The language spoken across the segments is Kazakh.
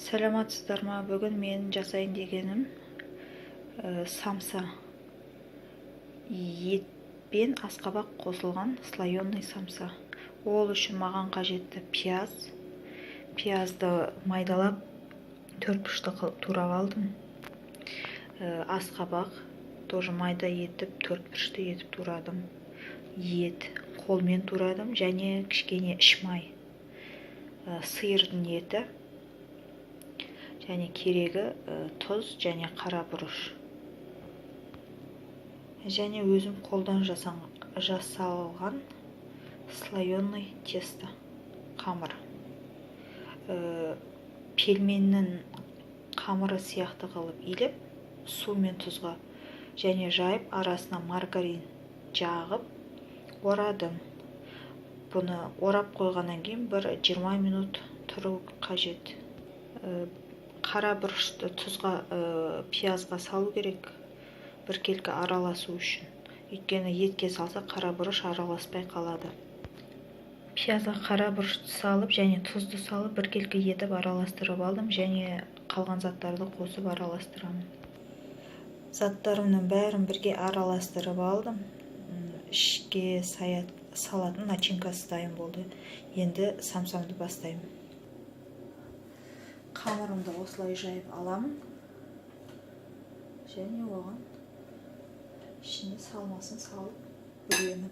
Саламатсыздар ма? Бүгін мен жасайын дегенім самса. Етпен асқабақ қосылған слоеный самса. Ол үшін маған қажетті пияз. Пиязды майдалап, төртбұрышты турап алдым. Асқабақ тоже майда етіп, төртбұрышты етіп турадым. Ет қолмен турадым, және кішкене ішмай. Сиырдың еті. Және керегі тұз және қара бұрыш. Және өзім қолдан жасалған слоеный тесто қамыр. Пельменнің қамыры сияқты қылып илеп, су мен тұзға және жайып, арасына маргарин жағып, орадым. Бұны орап қойғаннан кейін бір 20 минут тұру қажет. Қара бұрышты тұзға, пиязға салу керек, біркелкі араласу үшін. Өйткені етке салса қара бұрыш араласпай қалады. Пиязға қара бұрышты салып және тұзды салып біркелкі етіп араластырып алдым, және қалған заттарды қосып араластырамын. Заттарымның бәрін бірге араластырып алдым. Ішке салатын начинкасы дайын болды. Енді самсамды бастаймын. Қамырымды осылай жайып аламын. Және оған ішіне салмасын салып бүремін.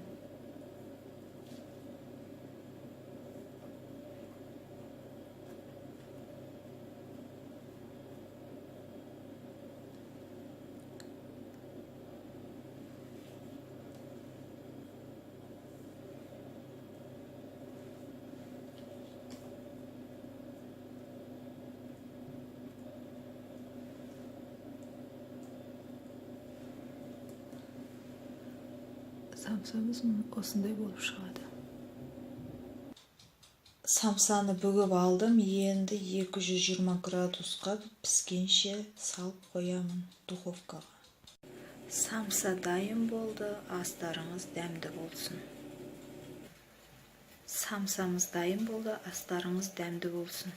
Самсамыз осындай болып шығады. Самсаны бүгіп алдым. Енді 220 градусқа піскенше салып қоямын духовкаға. Самса дайын болды. Астарыңыз дәмді болсын. Самсамыз дайын болды. Астарыңыз дәмді болсын.